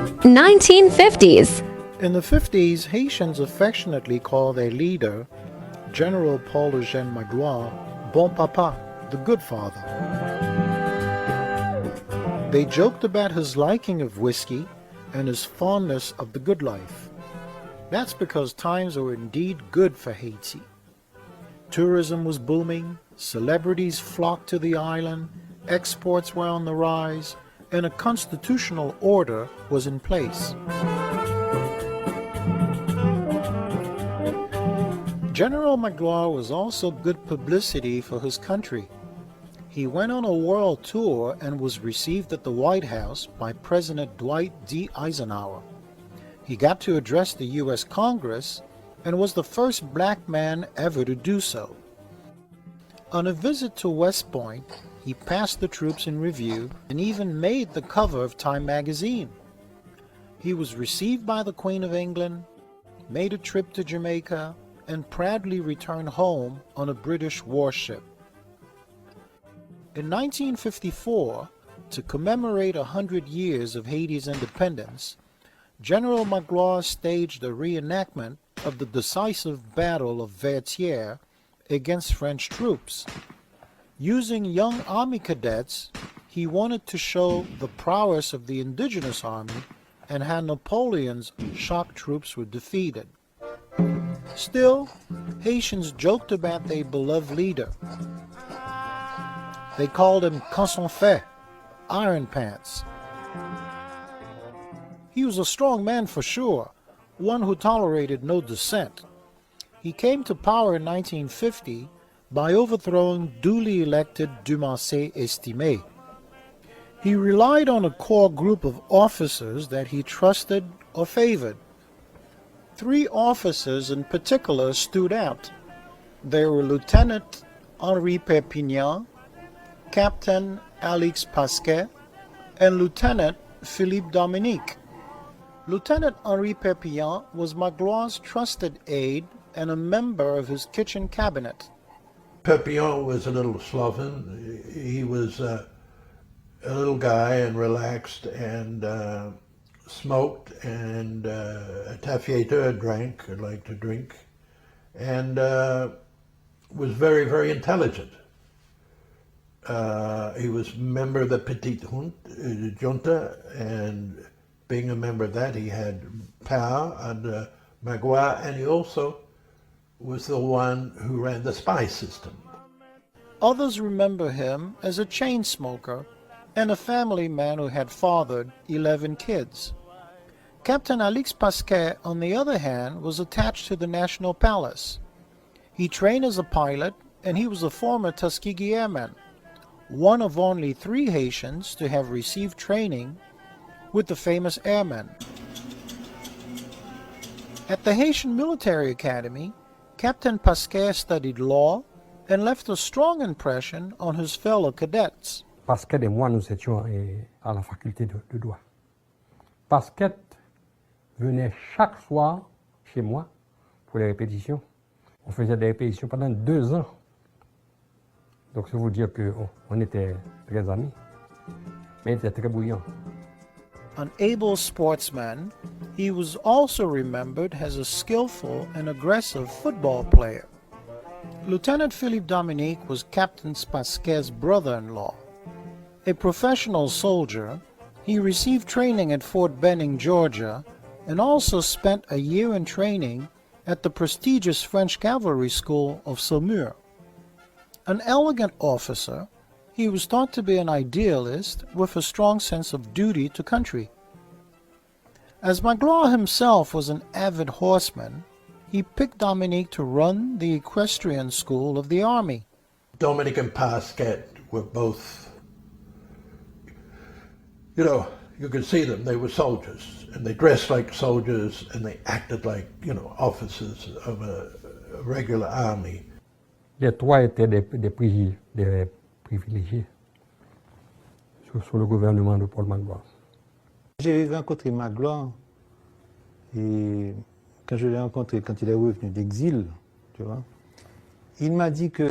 1950s. In the 50s, Haitians affectionately called their leader, General Paul Eugène Magloire, Bon Papa, the Good Father. They joked about his liking of whiskey and his fondness of the good life. That's because times were indeed good for Haiti. Tourism was booming, celebrities flocked to the island, exports were on the rise, and a constitutional order was in place. General Magloire was also good publicity for his country. He went on a world tour and was received at the White House by President Dwight D. Eisenhower. He got to address the U.S. Congress and was the first black man ever to do so. On a visit to West Point, he passed the troops in review and even made the cover of Time magazine. He was received by the Queen of England, made a trip to Jamaica, and proudly returned home on a British warship. In 1954, to commemorate 100 years of Haiti's independence, General Magloire staged a reenactment of the decisive Battle of Vertières against French troops. Using young army cadets, he wanted to show the prowess of the indigenous army and how Napoleon's shock troops were defeated. Still, Haitians joked about their beloved leader. They called him Casson Fait, Iron Pants. He was a strong man for sure, one who tolerated no dissent. He came to power in 1950 by overthrowing duly elected Dumancé Estimé. He relied on a core group of officers that he trusted or favored. 3 officers in particular stood out. They were Lieutenant Henri Perpignan, Captain Alix Pasquet, and Lieutenant Philippe Dominique. Lieutenant Henri Perpignan was Magloire's trusted aide and a member of his kitchen cabinet. Perpignan was a little sloven. He was a little guy and relaxed and smoked and a taffeteur drank, liked to drink, and was very, very intelligent. He was a member of the Petite Junta, and being a member of that, he had power under Magloire, and he also was the one who ran the spy system. Others remember him as a chain smoker and a family man who had fathered 11 kids. Captain Alix Pasquet, on the other hand, was attached to the National Palace. He trained as a pilot, and he was a former Tuskegee Airman, one of only 3 Haitians to have received training with the famous airmen. At the Haitian Military Academy, Captain Pasquet studied law and left a strong impression on his fellow cadets. Pasquet et moi, nous étions à la faculté de droit. Pasquet venait chaque soir chez moi pour les répétitions. On faisait des répétitions pendant 2 ans. Donc, c'est vous dire qu'on était très amis, mais il était très bouillant. An able sportsman, he was also remembered as a skillful and aggressive football player. Lieutenant Philippe Dominique was Captain Pasquet's brother-in-law. A professional soldier, he received training at Fort Benning, Georgia, and also spent a year in training at the prestigious French Cavalry School of Saumur. An elegant officer, he was thought to be an idealist with a strong sense of duty to country. As Magloire himself was an avid horseman, he picked Dominique to run the equestrian school of the army. Dominique and Pasquet were both, you know, you could see them, they were soldiers, and they dressed like soldiers, and they acted like, you know, officers of a regular army. Les 3 étaient des privilégiés sur le gouvernement de Paul Magloire. J'ai rencontré Magloire et quand je l'ai rencontré, quand il est revenu d'exil, tu vois, il m'a dit que